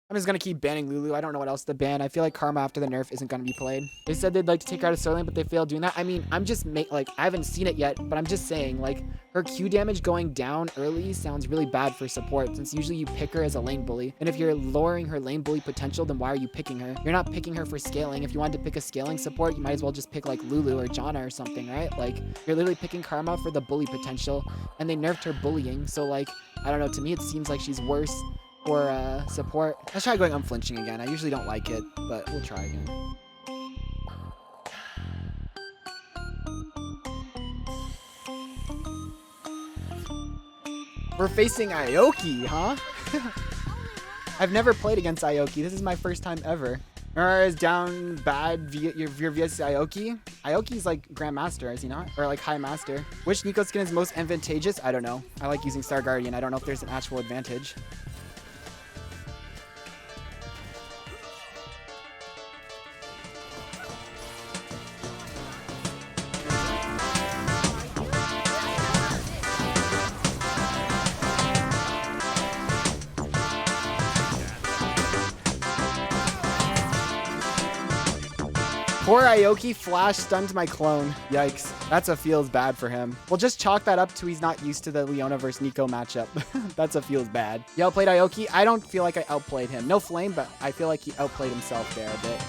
I'm just gonna keep banning Lulu. I don't know what else to ban. I feel like Karma after the nerf isn't gonna be played. They said they'd like to take her out of Sterling, but they failed doing that. I mean, I'm just like, I haven't seen it yet, but I'm just saying, like, her Q damage going down early sounds really bad for support, since usually you pick her as a lane bully. And if you're lowering her lane bully potential, then why are you picking her? You're not picking her for scaling. If you wanted to pick a scaling support, you might as well just pick like Lulu or Janna or something, right? Like, you're literally picking Karma for the bully potential, and they nerfed her bullying. So like, I don't know, to me it seems like she's worse for support. Let's try going unflinching again. I usually don't like it, but we'll try again. We're facing Ioki, huh? I've never played against Ioki. This is my first time ever. Or is down bad via your vs Ioki? Ioki's like Grandmaster, is he not? Or like High Master. Which Neeko skin is most advantageous? I don't know. I like using Star Guardian. I don't know if there's an actual advantage. Poor Ioki flash stunned my clone. Yikes. That's a feels bad for him. We'll just chalk that up to he's not used to the Leona versus Neeko matchup. That's a feels bad. You outplayed Ioki? I don't feel like I outplayed him. No flame, but I feel like he outplayed himself there a bit.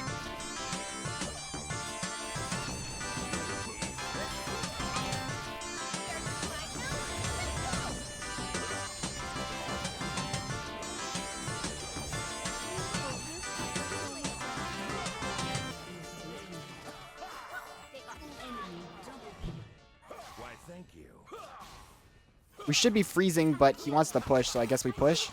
We should be freezing, but he wants to push, so I guess we push.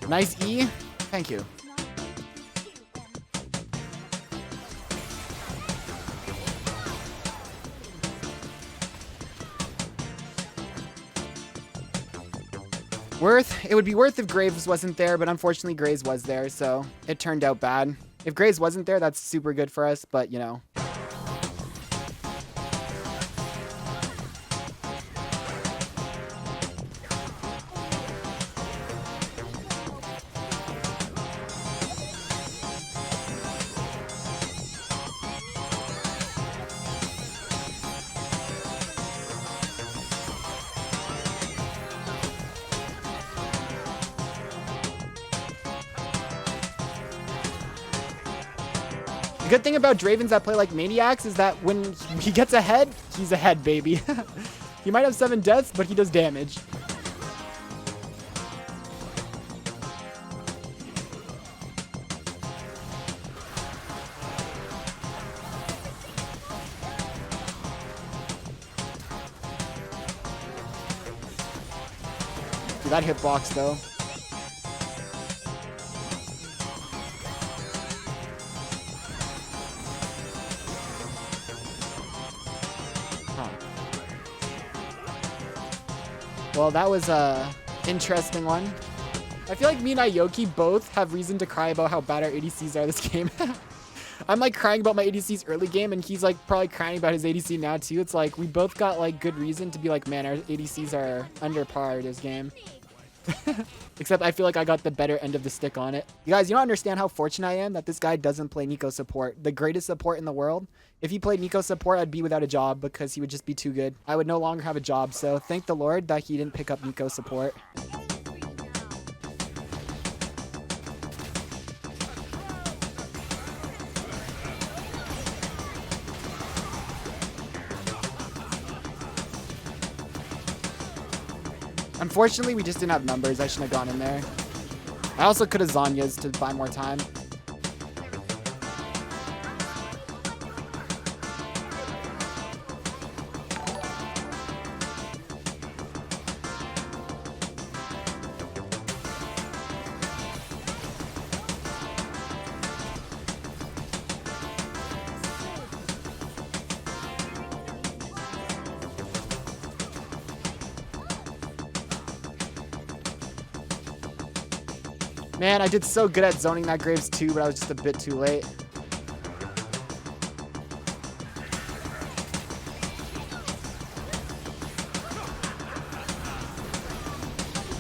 Nice E. Thank you. Worth. It would be worth if Graves wasn't there, but unfortunately Graves was there, so it turned out bad. If Graves wasn't there, that's super good for us, but you know. The good thing about Dravens that play like Maniacs is that when he gets ahead, he's ahead, baby. He might have 7 deaths, but he does damage. Dude, that hitbox though. Well, that was a interesting one. I feel like me and Ioki both have reason to cry about how bad our ADCs are this game. I'm like crying about my ADCs early game, and he's like probably crying about his ADC now too. It's like we both got like good reason to be like, man, our ADCs are under par this game. Except I feel like I got the better end of the stick on it. You guys, you don't understand how fortunate I am that this guy doesn't play Neeko Support. The greatest support in the world. If he played Neeko Support, I'd be without a job because he would just be too good. I would no longer have a job. So thank the Lord that he didn't pick up Neeko Support. Unfortunately, we just didn't have numbers. I shouldn't have gone in there. I also could have Zanya's to buy more time. Man, I did so good at zoning that Graves too, but I was just a bit too late.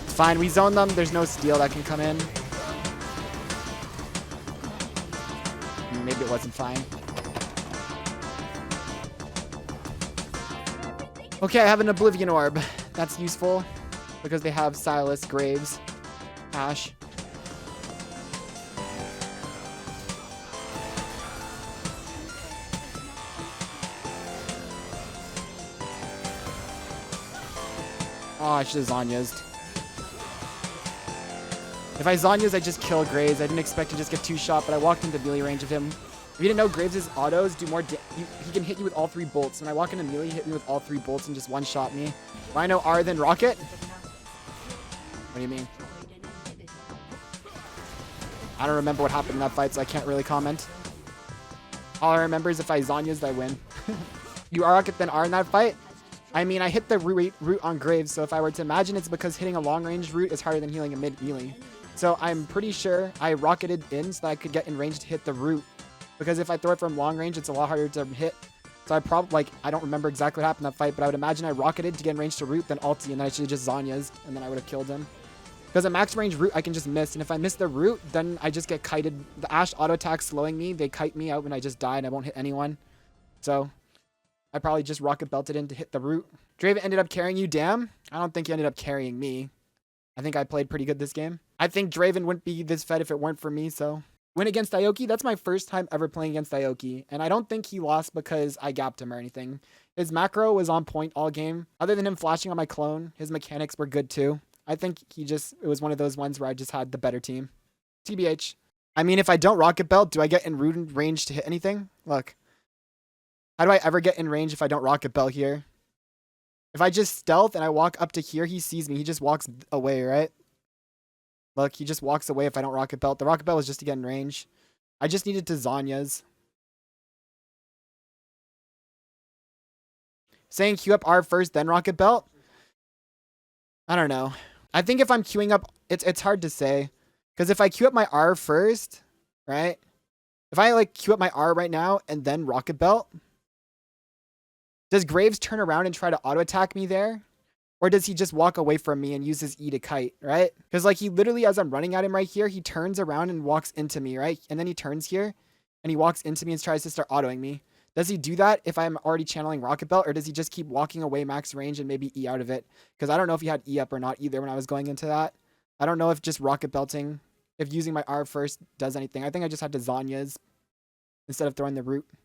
It's fine, we zone them. There's no steal that can come in. Maybe it wasn't fine. Okay, I have an Oblivion Orb. That's useful because they have Silas, Graves, Ash. Oh, I should have Zanya'd. If I Zanya'd, I just kill Graves. I didn't expect to just get 2-shot, but I walked into melee range of him. If you didn't know, Graves' autos do more he can hit you with all 3 bolts. When I walk into melee, he hit me with all 3 bolts and just 1-shot me. Rhino R, then Rocket? What do you mean? I don't remember what happened in that fight, so I can't really comment. All I remember is if I Zanya'd, I win. You Rocket, then R in that fight? I mean, I hit the root on Graves, so if I were to imagine, it's because hitting a long-range root is harder than healing a mid-melee. So I'm pretty sure I rocketed in so that I could get in range to hit the root. Because if I throw it from long range, it's a lot harder to hit. So I probably, I don't remember exactly what happened in that fight, but I would imagine I rocketed to get in range to root, then ulti, and then I should have just Zanya'd, and then I would have killed him. Because at max range root, I can just miss, and if I miss the root, then I just get kited. The Ashe auto attack slowing me, they kite me out when I just die, and I won't hit anyone. So I probably just rocket belted in to hit the root. Draven ended up carrying you, damn. I don't think he ended up carrying me. I think I played pretty good this game. I think Draven wouldn't be this fed if it weren't for me, so. Win against ioki, that's my first time ever playing against ioki, and I don't think he lost because I gapped him or anything. His macro was on point all game. Other than him flashing on my clone, his mechanics were good too. I think it was one of those ones where I just had the better team. TBH. I mean, if I don't rocket belt, do I get in range to hit anything? Look. How do I ever get in range if I don't rocket belt here? If I just stealth and I walk up to here, he sees me. He just walks away, right? Look, he just walks away if I don't rocket belt. The rocket belt was just to get in range. I just needed to Zanya's. Saying queue up R first, then rocket belt? I don't know. I think if I'm queuing up, it's hard to say. Because if I queue up my R first, right? If I queue up my R right now and then rocket belt, does Graves turn around and try to auto attack me there? Or does he just walk away from me and use his E to kite, right? Because he literally, as I'm running at him right here, he turns around and walks into me, right? And then he turns here and he walks into me and tries to start autoing me. Does he do that if I'm already channeling Rocket Belt, or does he just keep walking away max range and maybe E out of it? Because I don't know if he had E up or not either when I was going into that. I don't know if just Rocket Belting, if using my R first does anything. I think I just had to Zanya's instead of throwing the root.